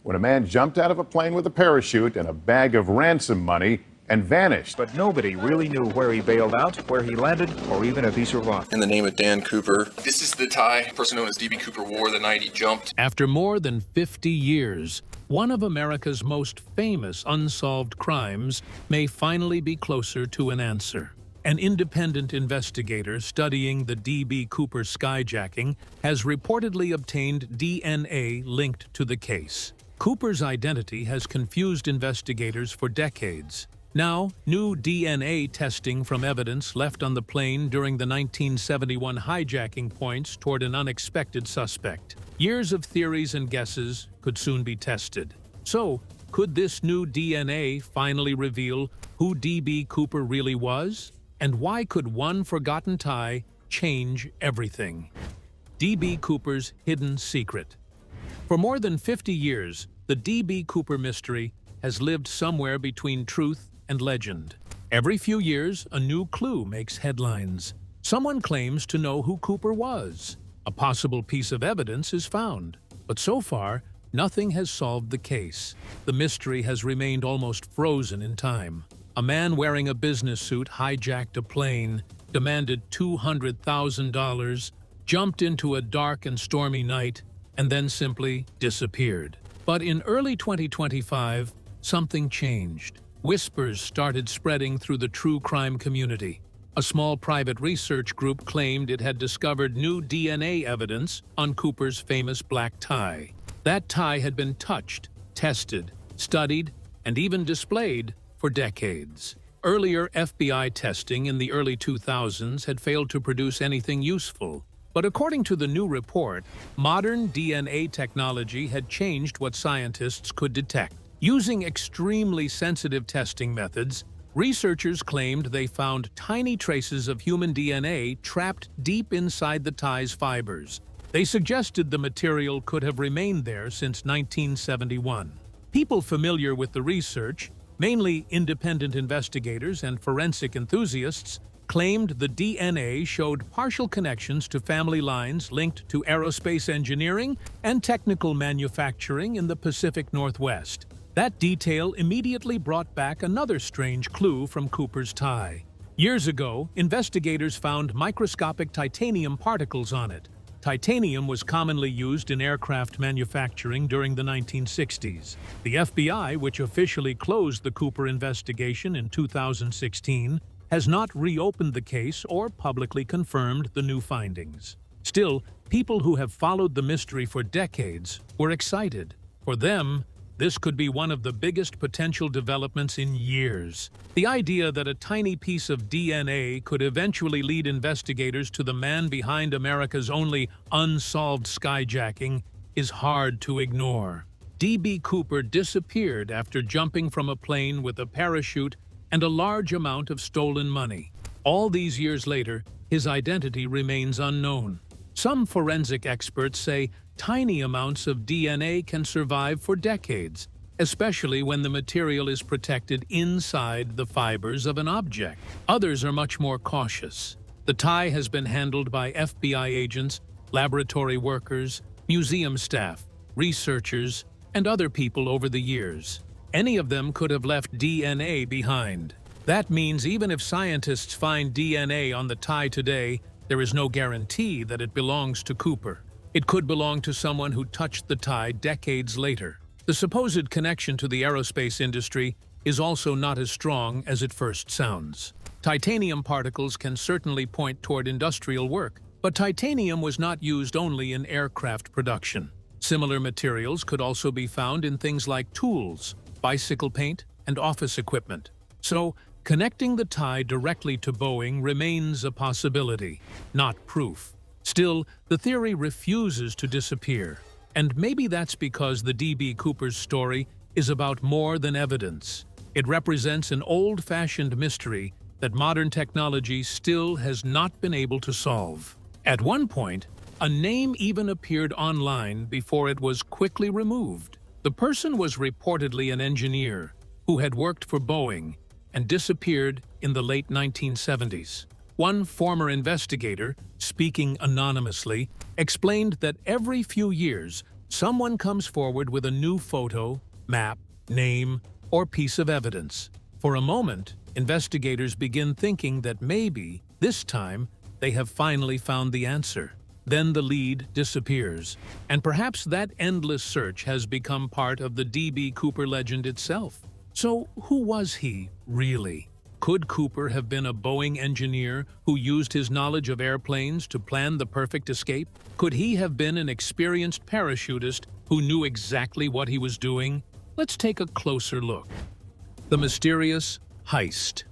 when a man jumped out of a plane with a parachute and a bag of ransom money and vanished. But nobody really knew where he bailed out, where he landed, or even if he survived. In the name of Dan Cooper. This is the tie person known as D.B. Cooper wore the night he jumped. After more than 50 years, one of America's most famous unsolved crimes may finally be closer to an answer. An independent investigator studying the D.B. Cooper skyjacking has reportedly obtained DNA linked to the case. Cooper's identity has confused investigators for decades. Now, new DNA testing from evidence left on the plane during the 1971 hijacking points toward an unexpected suspect. Years of theories and guesses could soon be tested. So, could this new DNA finally reveal who D.B. Cooper really was? And why could one forgotten tie change everything? D.B. Cooper's hidden secret. For more than 50 years, the D.B. Cooper mystery has lived somewhere between truth and legend. Every few years, a new clue makes headlines. Someone claims to know who Cooper was. A possible piece of evidence is found. But so far, nothing has solved the case. The mystery has remained almost frozen in time. A man wearing a business suit hijacked a plane, demanded $200,000, jumped into a dark and stormy night, and then simply disappeared. But in early 2025, something changed. Whispers started spreading through the true crime community. A small private research group claimed it had discovered new DNA evidence on Cooper's famous black tie. That tie had been touched, tested, studied, and even displayed for decades. Earlier FBI testing in the early 2000s had failed to produce anything useful. But according to the new report, modern DNA technology had changed what scientists could detect. Using extremely sensitive testing methods, researchers claimed they found tiny traces of human DNA trapped deep inside the tie's fibers. They suggested the material could have remained there since 1971. People familiar with the research, mainly independent investigators and forensic enthusiasts, claimed the DNA showed partial connections to family lines linked to aerospace engineering and technical manufacturing in the Pacific Northwest. That detail immediately brought back another strange clue from Cooper's tie. Years ago, investigators found microscopic titanium particles on it. Titanium was commonly used in aircraft manufacturing during the 1960s. The FBI, which officially closed the Cooper investigation in 2016, has not reopened the case or publicly confirmed the new findings. Still, people who have followed the mystery for decades were excited. For them, this could be one of the biggest potential developments in years. The idea that a tiny piece of DNA could eventually lead investigators to the man behind America's only unsolved skyjacking is hard to ignore. D.B. Cooper disappeared after jumping from a plane with a parachute and a large amount of stolen money. All these years later, his identity remains unknown. Some forensic experts say tiny amounts of DNA can survive for decades, especially when the material is protected inside the fibers of an object. Others are much more cautious. The tie has been handled by FBI agents, laboratory workers, museum staff, researchers, and other people over the years. Any of them could have left DNA behind. That means even if scientists find DNA on the tie today, there is no guarantee that it belongs to Cooper. It could belong to someone who touched the tie decades later. The supposed connection to the aerospace industry is also not as strong as it first sounds. Titanium particles can certainly point toward industrial work, but titanium was not used only in aircraft production. Similar materials could also be found in things like tools, bicycle paint, and office equipment. So, connecting the tie directly to Boeing remains a possibility, not proof. Still, the theory refuses to disappear. And maybe that's because the D.B. Cooper's story is about more than evidence. It represents an old-fashioned mystery that modern technology still has not been able to solve. At one point, a name even appeared online before it was quickly removed. The person was reportedly an engineer who had worked for Boeing and disappeared in the late 1970s. One former investigator, speaking anonymously, explained that every few years, Someone comes forward with a new photo, map, name, or piece of evidence. For a moment, investigators begin thinking that maybe, this time, they have finally found the answer. Then the lead disappears, and perhaps that endless search has become part of the D.B. Cooper legend itself. So who was he, really? Could Cooper have been a Boeing engineer who used his knowledge of airplanes to plan the perfect escape? Could he have been an experienced parachutist who knew exactly what he was doing? Let's take a closer look. The mysterious heist.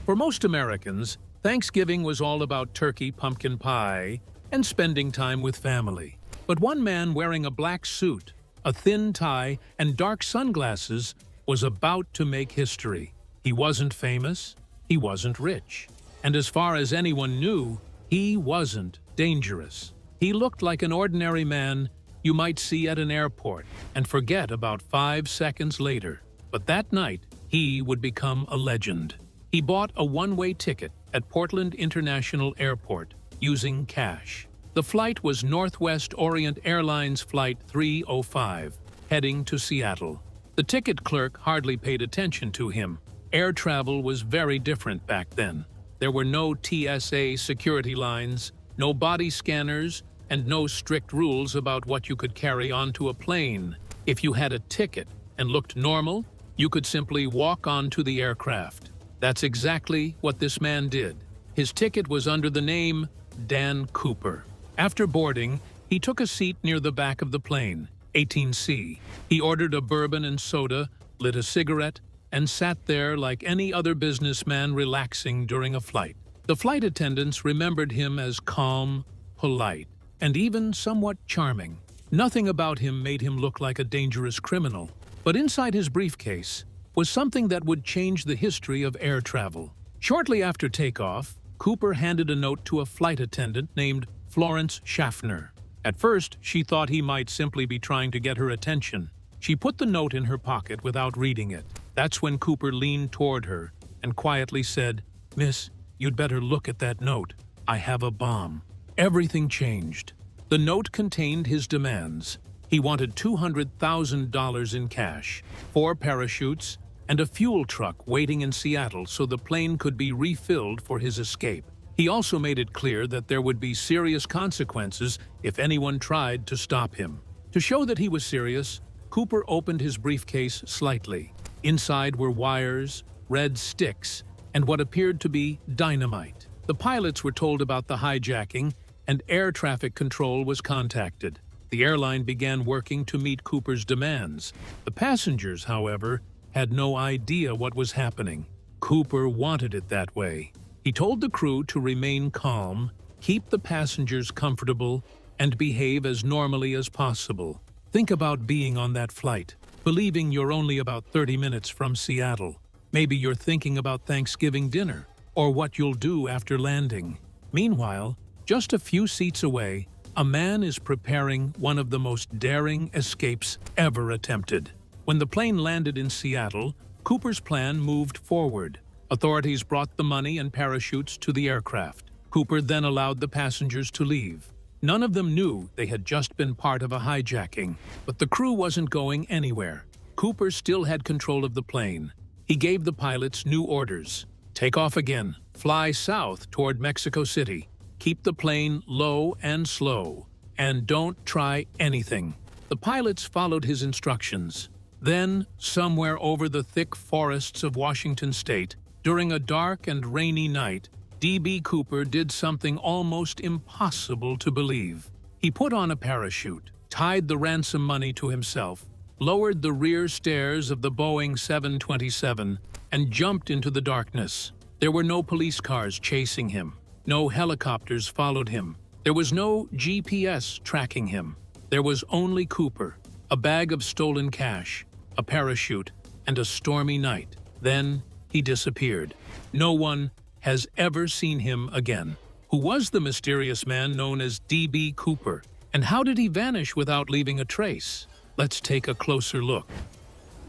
For most Americans, Thanksgiving was all about turkey, pumpkin pie, and spending time with family. But one man wearing a black suit, a thin tie, and dark sunglasses was about to make history. He wasn't famous, he wasn't rich, and as far as anyone knew, he wasn't dangerous. He looked like an ordinary man you might see at an airport and forget about 5 seconds later. But that night, he would become a legend. He bought a one-way ticket at Portland International Airport using cash. The flight was Northwest Orient Airlines Flight 305, heading to Seattle. The ticket clerk hardly paid attention to him. Air travel was very different back then. There were no TSA security lines, no body scanners, and no strict rules about what you could carry onto a plane. If you had a ticket and looked normal, you could simply walk onto the aircraft. That's exactly what this man did. His ticket was under the name Dan Cooper. After boarding, he took a seat near the back of the plane, 18C. He ordered a bourbon and soda, lit a cigarette, and sat there like any other businessman relaxing during a flight. The flight attendants remembered him as calm, polite, and even somewhat charming. Nothing about him made him look like a dangerous criminal. But inside his briefcase was something that would change the history of air travel. Shortly after takeoff, Cooper handed a note to a flight attendant named Florence Schaffner. At first, she thought he might simply be trying to get her attention. She put the note in her pocket without reading it. That's when Cooper leaned toward her and quietly said, "Miss, you'd better look at that note. I have a bomb." Everything changed. The note contained his demands. He wanted $200,000 in cash, 4 parachutes, and a fuel truck waiting in Seattle so the plane could be refilled for his escape. He also made it clear that there would be serious consequences if anyone tried to stop him. To show that he was serious, Cooper opened his briefcase slightly. Inside were wires, red sticks, and what appeared to be dynamite. The pilots were told about the hijacking, and air traffic control was contacted. The airline began working to meet Cooper's demands. The passengers, however, had no idea what was happening. Cooper wanted it that way. He told the crew to remain calm, keep the passengers comfortable, and behave as normally as possible. Think about being on that flight, believing you're only about 30 minutes from Seattle. Maybe you're thinking about Thanksgiving dinner, or what you'll do after landing. Meanwhile, just a few seats away, a man is preparing one of the most daring escapes ever attempted. When the plane landed in Seattle, Cooper's plan moved forward. Authorities brought the money and parachutes to the aircraft. Cooper then allowed the passengers to leave. None of them knew they had just been part of a hijacking, but the crew wasn't going anywhere. Cooper still had control of the plane. He gave the pilots new orders. Take off again. Fly south toward Mexico City. Keep the plane low and slow. And don't try anything. The pilots followed his instructions. Then, somewhere over the thick forests of Washington state, during a dark and rainy night, D.B. Cooper did something almost impossible to believe. He put on a parachute, tied the ransom money to himself, lowered the rear stairs of the Boeing 727, and jumped into the darkness. There were no police cars chasing him. No helicopters followed him. There was no GPS tracking him. There was only Cooper, a bag of stolen cash, a parachute, and a stormy night. Then he disappeared. No one has ever seen him again. Who was the mysterious man known as D.B. Cooper? And how did he vanish without leaving a trace? Let's take a closer look.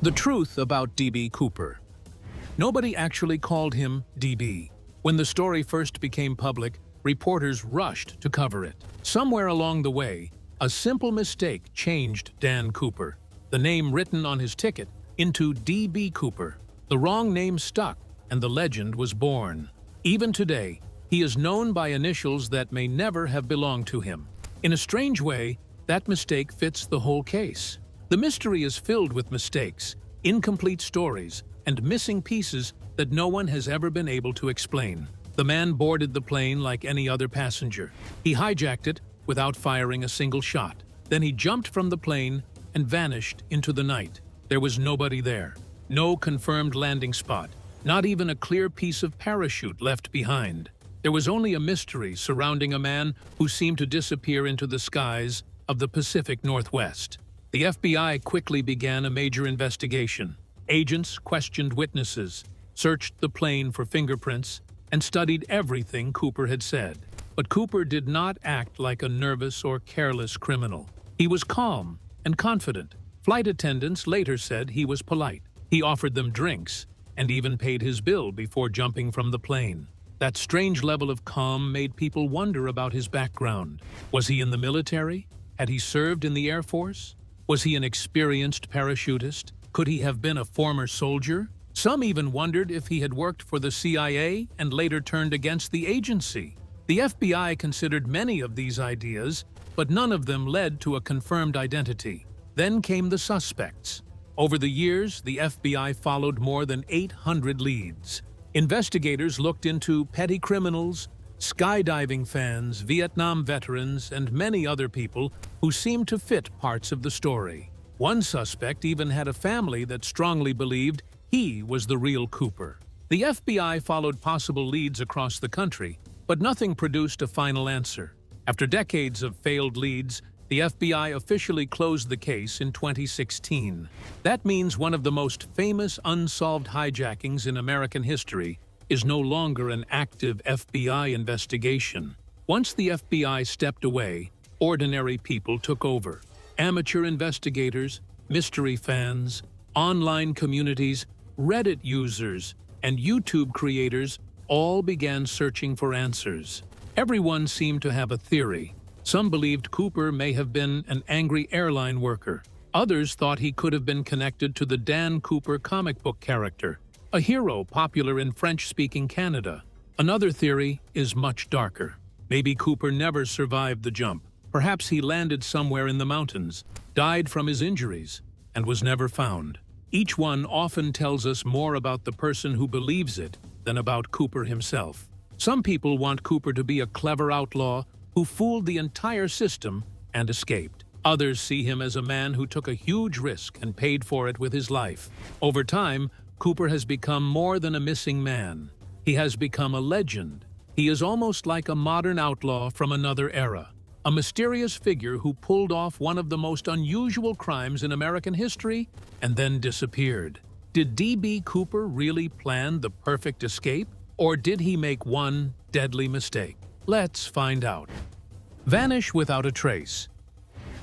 The truth about D.B. Cooper. Nobody actually called him D.B. When the story first became public, reporters rushed to cover it. Somewhere along the way, A simple mistake changed Dan Cooper, the name written on his ticket, into D.B. Cooper. The wrong name stuck, and the legend was born. Even today, he is known by initials that may never have belonged to him. In a strange way, that mistake fits the whole case. The mystery is filled with mistakes, incomplete stories, and missing pieces that no one has ever been able to explain. The man boarded the plane like any other passenger. He hijacked it without firing a single shot. Then he jumped from the plane and vanished into the night. There was nobody there. No confirmed landing spot. Not even a clear piece of parachute left behind. There was only a mystery surrounding a man who seemed to disappear into the skies of the Pacific Northwest. The FBI quickly began a major investigation. Agents questioned witnesses, searched the plane for fingerprints, and studied everything Cooper had said. But Cooper did not act like a nervous or careless criminal. He was calm and confident. Flight attendants later said he was polite. He offered them drinks and even paid his bill before jumping from the plane. That strange level of calm made people wonder about his background. Was he in the military? Had he served in the Air Force? Was he an experienced parachutist? Could he have been a former soldier? Some even wondered if he had worked for the CIA and later turned against the agency. The FBI considered many of these ideas, but none of them led to a confirmed identity. Then came the suspects. Over the years, the FBI followed more than 800 leads. Investigators looked into petty criminals, skydiving fans, Vietnam veterans, and many other people who seemed to fit parts of the story. One suspect even had a family that strongly believed he was the real Cooper. The FBI followed possible leads across the country, but nothing produced a final answer. After decades of failed leads, the FBI officially closed the case in 2016. That means one of the most famous unsolved hijackings in American history is no longer an active FBI investigation. Once the FBI stepped away, ordinary people took over. Amateur investigators, mystery fans, online communities, Reddit users, and YouTube creators all began searching for answers. Everyone seemed to have a theory. Some believed Cooper may have been an angry airline worker. Others thought he could have been connected to the Dan Cooper comic book character, a hero popular in French-speaking Canada. Another theory is much darker. Maybe Cooper never survived the jump. Perhaps he landed somewhere in the mountains, died from his injuries, and was never found. Each one often tells us more about the person who believes it than about Cooper himself. Some people want Cooper to be a clever outlaw who fooled the entire system and escaped. Others see him as a man who took a huge risk and paid for it with his life. Over time, Cooper has become more than a missing man. He has become a legend. He is almost like a modern outlaw from another era, a mysterious figure who pulled off one of the most unusual crimes in American history and then disappeared. Did D.B. Cooper really plan the perfect escape, or did he make one deadly mistake? Let's find out. Vanish without a trace.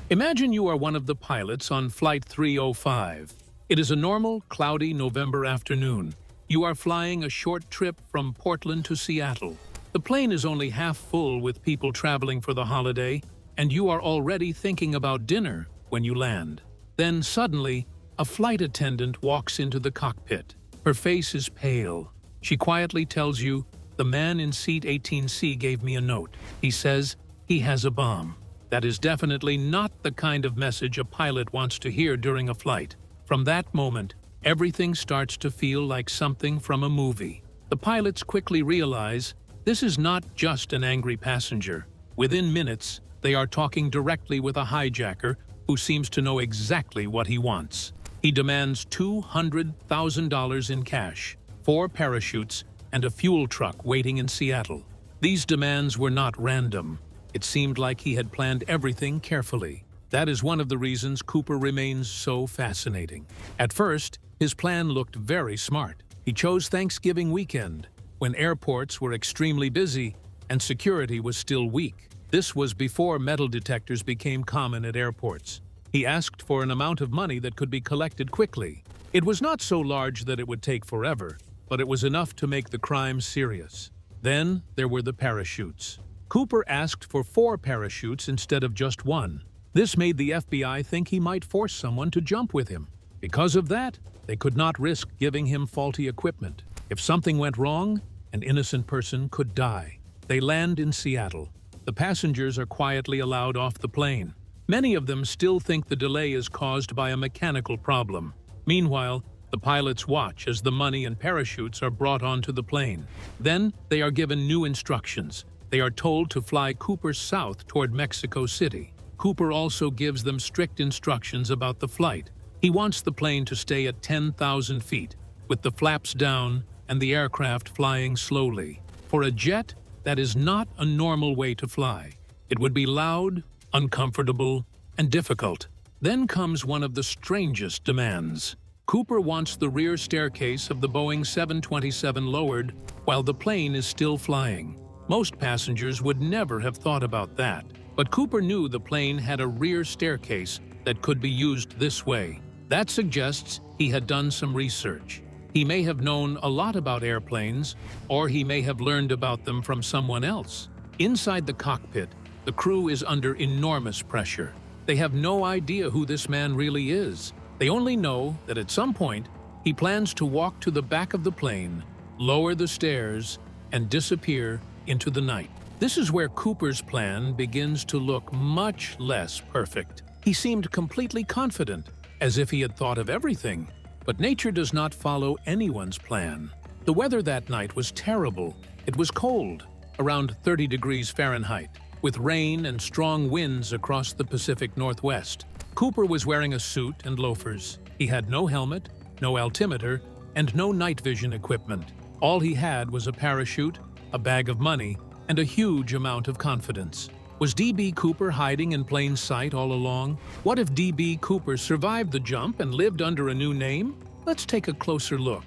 Imagine you are one of the pilots on Flight 305. It is a normal, cloudy November afternoon. You are flying a short trip from Portland to Seattle. The plane is only half full with people traveling for the holiday, and you are already thinking about dinner when you land. Then suddenly, a flight attendant walks into the cockpit. Her face is pale. She quietly tells you, "The man in seat 18C gave me a note. He says he has a bomb." That is definitely not the kind of message a pilot wants to hear during a flight. From that moment, everything starts to feel like something from a movie. The pilots quickly realize this is not just an angry passenger. Within minutes, they are talking directly with a hijacker who seems to know exactly what he wants. He demands $200,000 in cash, 4 parachutes, and a fuel truck waiting in Seattle. These demands were not random. It seemed like he had planned everything carefully. That is one of the reasons Cooper remains so fascinating. At first, his plan looked very smart. He chose Thanksgiving weekend, when airports were extremely busy and security was still weak. This was before metal detectors became common at airports. He asked for an amount of money that could be collected quickly. It was not so large that it would take forever, but it was enough to make the crime serious. Then there were the parachutes. Cooper asked for 4 parachutes instead of just 1. This made the FBI think he might force someone to jump with him. Because of that, they could not risk giving him faulty equipment. If something went wrong, an innocent person could die. They land in Seattle. The passengers are quietly allowed off the plane. Many of them still think the delay is caused by a mechanical problem. Meanwhile, the pilots watch as the money and parachutes are brought onto the plane. Then, they are given new instructions. They are told to fly Cooper south toward Mexico City. Cooper also gives them strict instructions about the flight. He wants the plane to stay at 10,000 feet, with the flaps down and the aircraft flying slowly. For a jet, that is not a normal way to fly. It would be loud, uncomfortable, and difficult. Then comes one of the strangest demands. Cooper wants the rear staircase of the Boeing 727 lowered while the plane is still flying. Most passengers would never have thought about that, but Cooper knew the plane had a rear staircase that could be used this way. That suggests he had done some research. He may have known a lot about airplanes, or he may have learned about them from someone else. Inside the cockpit, the crew is under enormous pressure. They have no idea who this man really is. They only know that at some point, he plans to walk to the back of the plane, lower the stairs, and disappear into the night. This is where Cooper's plan begins to look much less perfect. He seemed completely confident, as if he had thought of everything. But nature does not follow anyone's plan. The weather that night was terrible. It was cold, around 30 degrees Fahrenheit, with rain and strong winds across the Pacific Northwest. Cooper was wearing a suit and loafers. He had no helmet, no altimeter, and no night vision equipment. All he had was a parachute, a bag of money, and a huge amount of confidence. Was D.B. Cooper hiding in plain sight all along? What if D.B. Cooper survived the jump and lived under a new name? Let's take a closer look.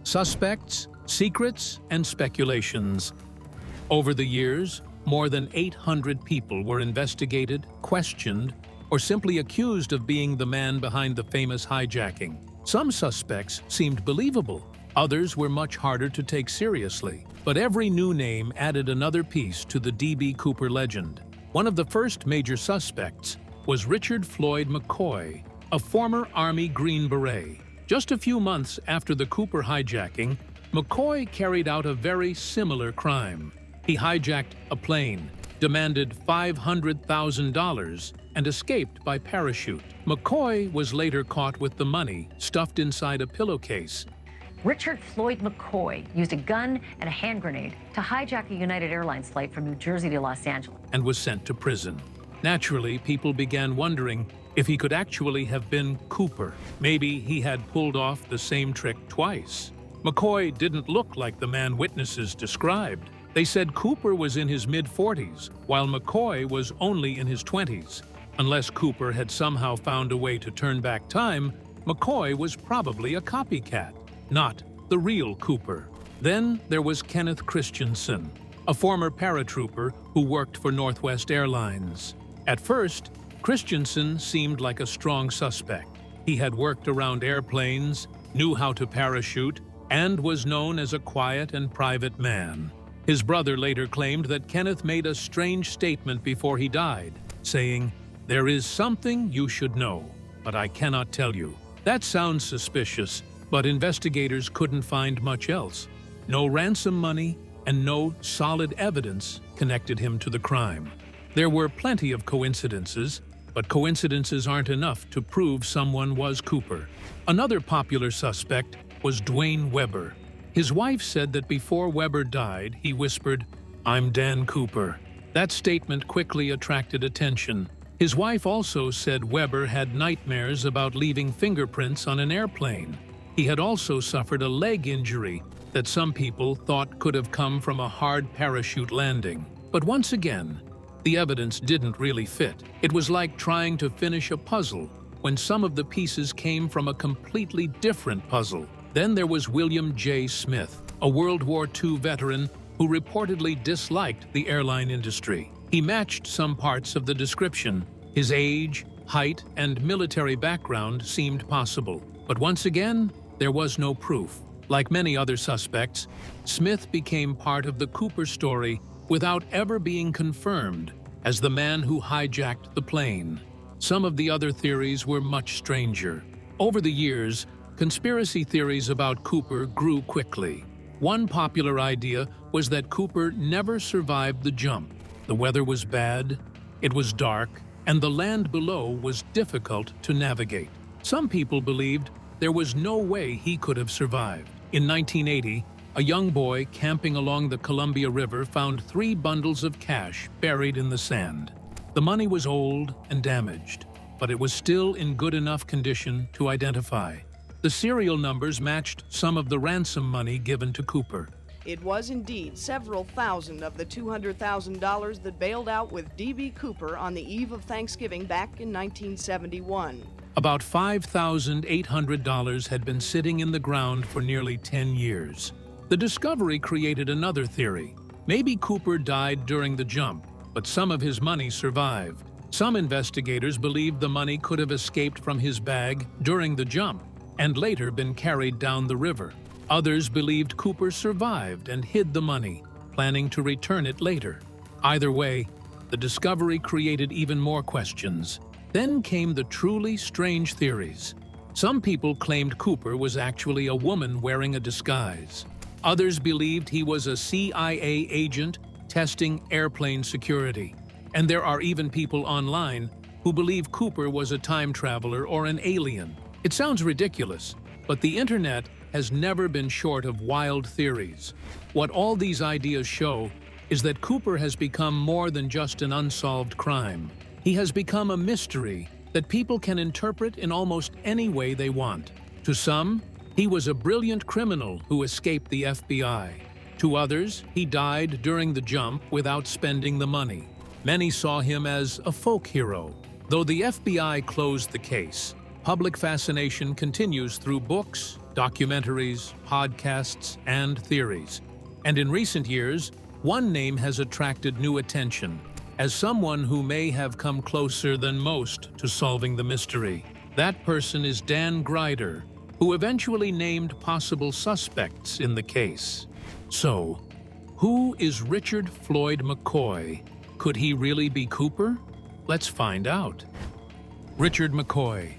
Suspects, secrets, and speculations. Over the years, more than 800 people were investigated, questioned, or simply accused of being the man behind the famous hijacking. Some suspects seemed believable. Others were much harder to take seriously. But every new name added another piece to the D.B. Cooper legend. One of the first major suspects was Richard Floyd McCoy, a former Army Green Beret. Just a few months after the Cooper hijacking, McCoy carried out a very similar crime. He hijacked a plane, demanded $500,000, and escaped by parachute. McCoy was later caught with the money stuffed inside a pillowcase. Richard Floyd McCoy used a gun and a hand grenade to hijack a United Airlines flight from New Jersey to Los Angeles. And was sent to prison. Naturally, people began wondering if he could actually have been Cooper. Maybe he had pulled off the same trick twice. McCoy didn't look like the man witnesses described. They said Cooper was in his mid-40s, while McCoy was only in his 20s. Unless Cooper had somehow found a way to turn back time, McCoy was probably a copycat, not the real Cooper. Then there was Kenneth Christensen, a former paratrooper who worked for Northwest Airlines. At first, Christensen seemed like a strong suspect. He had worked around airplanes, knew how to parachute, and was known as a quiet and private man. His brother later claimed that Kenneth made a strange statement before he died, saying, "There is something you should know, but I cannot tell you." That sounds suspicious, but investigators couldn't find much else. No ransom money and no solid evidence connected him to the crime. There were plenty of coincidences, but coincidences aren't enough to prove someone was Cooper. Another popular suspect was Dwayne Weber. His wife said that before Weber died, he whispered, "I'm Dan Cooper." That statement quickly attracted attention. His wife also said Weber had nightmares about leaving fingerprints on an airplane. He had also suffered a leg injury that some people thought could have come from a hard parachute landing. But once again, the evidence didn't really fit. It was like trying to finish a puzzle when some of the pieces came from a completely different puzzle. Then there was William J. Smith, a World War II veteran who reportedly disliked the airline industry. He matched some parts of the description. His age, height, and military background seemed possible. But once again, there was no proof. Like many other suspects, Smith became part of the Cooper story without ever being confirmed as the man who hijacked the plane. Some of the other theories were much stranger. Over the years, conspiracy theories about Cooper grew quickly. One popular idea was that Cooper never survived the jump. The weather was bad, it was dark, and the land below was difficult to navigate. Some people believed there was no way he could have survived. In 1980, a young boy camping along the Columbia River found 3 bundles of cash buried in the sand. The money was old and damaged, but it was still in good enough condition to identify. The serial numbers matched some of the ransom money given to Cooper. It was indeed several thousand of the $200,000 that bailed out with D.B. Cooper on the eve of Thanksgiving back in 1971. About $5,800 had been sitting in the ground for nearly 10 years. The discovery created another theory. Maybe Cooper died during the jump, but some of his money survived. Some investigators believed the money could have escaped from his bag during the jump and later been carried down the river. Others believed Cooper survived and hid the money, planning to return it later. Either way, the discovery created even more questions. Then came the truly strange theories. Some people claimed Cooper was actually a woman wearing a disguise. Others believed he was a CIA agent testing airplane security. And there are even people online who believe Cooper was a time traveler or an alien. It sounds ridiculous, but the internet has never been short of wild theories. What all these ideas show is that Cooper has become more than just an unsolved crime. He has become a mystery that people can interpret in almost any way they want. To some, he was a brilliant criminal who escaped the FBI. To others, he died during the jump without spending the money. Many saw him as a folk hero. Though the FBI closed the case, public fascination continues through books, documentaries, podcasts, and theories. And in recent years, one name has attracted new attention as someone who may have come closer than most to solving the mystery. That person is Dan Grider, who eventually named possible suspects in the case. So, who is Richard Floyd McCoy? Could he really be Cooper? Let's find out. Richard McCoy.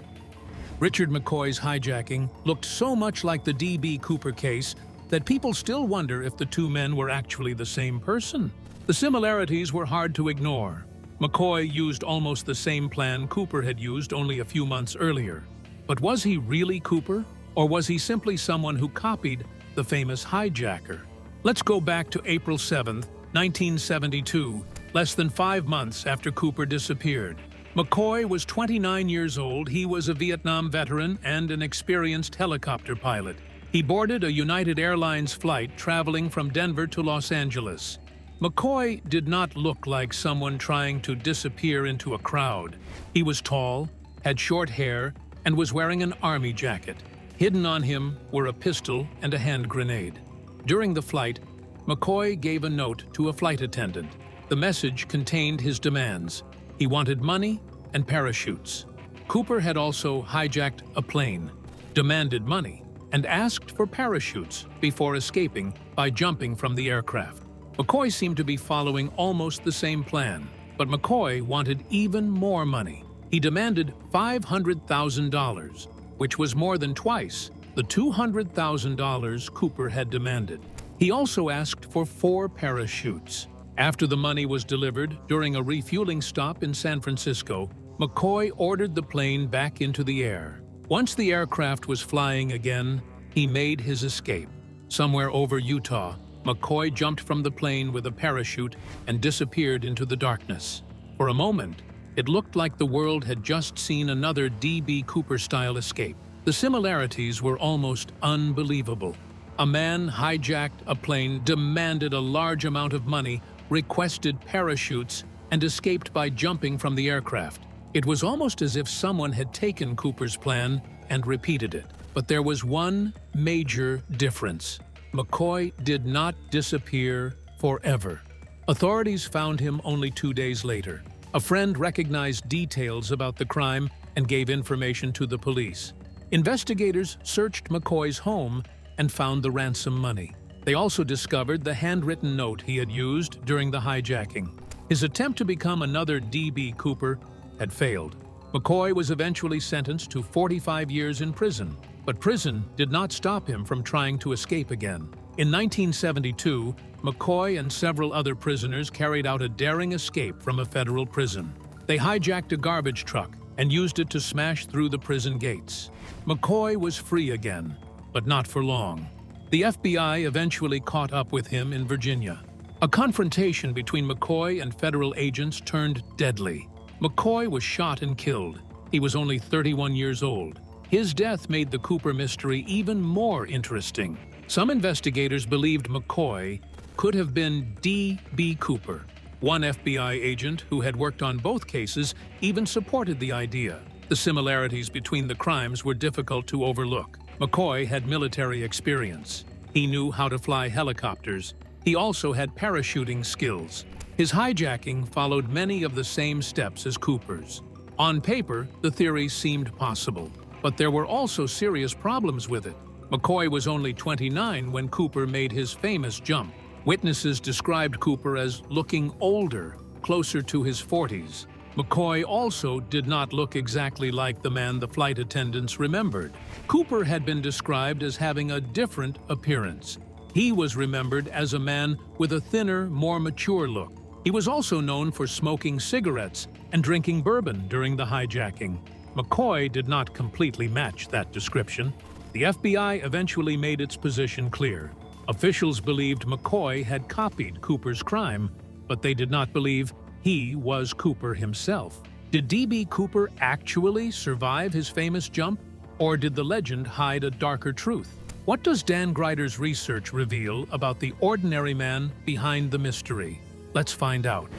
Richard McCoy's hijacking looked so much like the D.B. Cooper case that people still wonder if the two men were actually the same person. The similarities were hard to ignore. McCoy used almost the same plan Cooper had used only a few months earlier. But was he really Cooper, or was he simply someone who copied the famous hijacker? Let's go back to April 7, 1972, less than 5 months after Cooper disappeared. McCoy was 29 years old. He was a Vietnam veteran and an experienced helicopter pilot. He boarded a United Airlines flight traveling from Denver to Los Angeles. McCoy did not look like someone trying to disappear into a crowd. He was tall, had short hair, and was wearing an army jacket. Hidden on him were a pistol and a hand grenade. During the flight, McCoy gave a note to a flight attendant. The message contained his demands. He wanted money and parachutes. Cooper had also hijacked a plane, demanded money, and asked for parachutes before escaping by jumping from the aircraft. McCoy seemed to be following almost the same plan, but McCoy wanted even more money. He demanded $500,000, which was more than twice the $200,000 Cooper had demanded. He also asked for 4 parachutes. After the money was delivered during a refueling stop in San Francisco, McCoy ordered the plane back into the air. Once the aircraft was flying again, he made his escape. Somewhere over Utah, McCoy jumped from the plane with a parachute and disappeared into the darkness. For a moment, it looked like the world had just seen another D.B. Cooper-style escape. The similarities were almost unbelievable. A man hijacked a plane, demanded a large amount of money, requested parachutes, and escaped by jumping from the aircraft. It was almost as if someone had taken Cooper's plan and repeated it. But there was one major difference. McCoy did not disappear forever. Authorities found him only 2 days later. A friend recognized details about the crime and gave information to the police. Investigators searched McCoy's home and found the ransom money. They also discovered the handwritten note he had used during the hijacking. His attempt to become another D.B. Cooper had failed. McCoy was eventually sentenced to 45 years in prison, but prison did not stop him from trying to escape again. In 1972, McCoy and several other prisoners carried out a daring escape from a federal prison. They hijacked a garbage truck and used it to smash through the prison gates. McCoy was free again, but not for long. The FBI eventually caught up with him in Virginia. A confrontation between McCoy and federal agents turned deadly. McCoy was shot and killed. He was only 31 years old. His death made the Cooper mystery even more interesting. Some investigators believed McCoy could have been D.B. Cooper. One FBI agent who had worked on both cases even supported the idea. The similarities between the crimes were difficult to overlook. McCoy had military experience. He knew how to fly helicopters. He also had parachuting skills. His hijacking followed many of the same steps as Cooper's. On paper, the theory seemed possible, but there were also serious problems with it. McCoy was only 29 when Cooper made his famous jump. Witnesses described Cooper as looking older, closer to his 40s. McCoy also did not look exactly like the man the flight attendants remembered. Cooper had been described as having a different appearance. He was remembered as a man with a thinner, more mature look. He was also known for smoking cigarettes and drinking bourbon during the hijacking. McCoy did not completely match that description. The FBI eventually made its position clear. Officials believed McCoy had copied Cooper's crime, but they did not believe he was Cooper himself. Did D.B. Cooper actually survive his famous jump, or did the legend hide a darker truth? What does Dan Grider's research reveal about the ordinary man behind the mystery? Let's find out.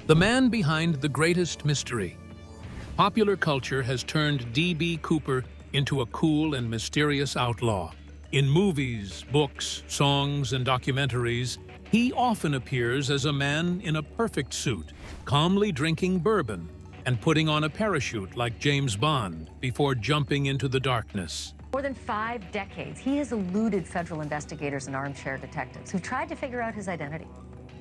The man behind the greatest mystery. Popular culture has turned D.B. Cooper into a cool and mysterious outlaw. In movies, books, songs, and documentaries, he often appears as a man in a perfect suit, calmly drinking bourbon and putting on a parachute like James Bond before jumping into the darkness. More than 5 decades, he has eluded federal investigators and armchair detectives who tried to figure out his identity.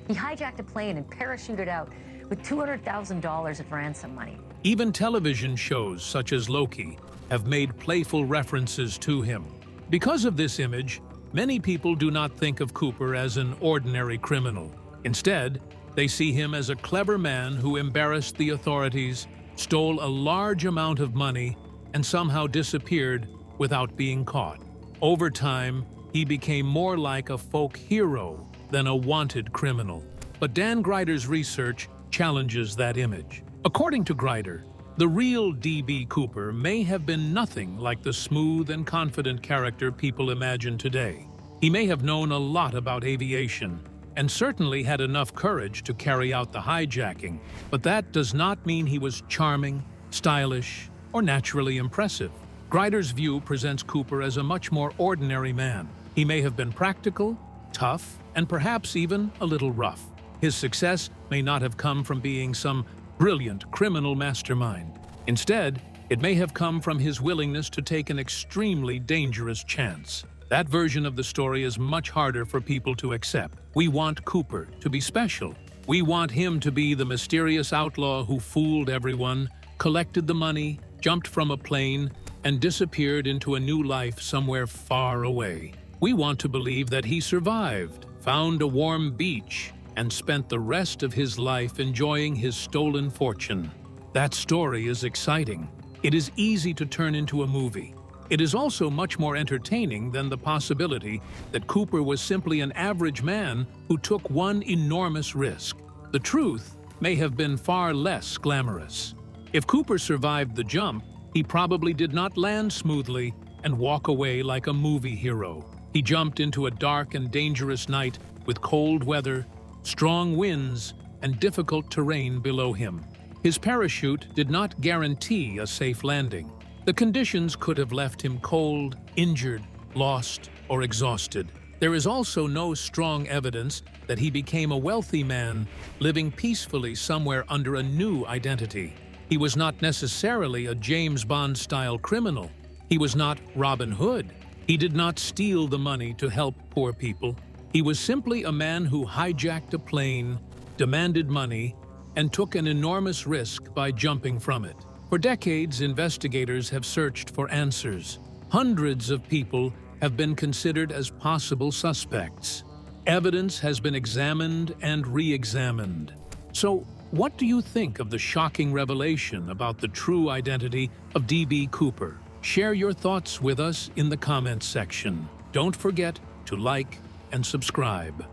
He hijacked a plane and parachuted out with $200,000 of ransom money. Even television shows such as Loki have made playful references to him. Because of this image, many people do not think of Cooper as an ordinary criminal. Instead, they see him as a clever man who embarrassed the authorities, stole a large amount of money, and somehow disappeared without being caught. Over time, he became more like a folk hero than a wanted criminal. But Dan Grider's research challenges that image. According to Grider, the real D.B. Cooper may have been nothing like the smooth and confident character people imagine today. He may have known a lot about aviation, and certainly had enough courage to carry out the hijacking, but that does not mean he was charming, stylish, or naturally impressive. Grider's view presents Cooper as a much more ordinary man. He may have been practical, tough, and perhaps even a little rough. His success may not have come from being some brilliant criminal mastermind. Instead, it may have come from his willingness to take an extremely dangerous chance. That version of the story is much harder for people to accept. We want Cooper to be special. We want him to be the mysterious outlaw who fooled everyone, collected the money, jumped from a plane, and disappeared into a new life somewhere far away. We want to believe that he survived, found a warm beach, and spent the rest of his life enjoying his stolen fortune. That story is exciting. It is easy to turn into a movie. It is also much more entertaining than the possibility that Cooper was simply an average man who took one enormous risk. The truth may have been far less glamorous. If Cooper survived the jump, he probably did not land smoothly and walk away like a movie hero. He jumped into a dark and dangerous night with cold weather, strong winds, and difficult terrain below him. His parachute did not guarantee a safe landing. The conditions could have left him cold, injured, lost, or exhausted. There is also no strong evidence that he became a wealthy man living peacefully somewhere under a new identity. He was not necessarily a James Bond-style criminal. He was not Robin Hood. He did not steal the money to help poor people. He was simply a man who hijacked a plane, demanded money, and took an enormous risk by jumping from it. For decades, investigators have searched for answers. Hundreds of people have been considered as possible suspects. Evidence has been examined and re-examined. So, what do you think of the shocking revelation about the true identity of D.B. Cooper? Share your thoughts with us in the comments section. Don't forget to like and subscribe.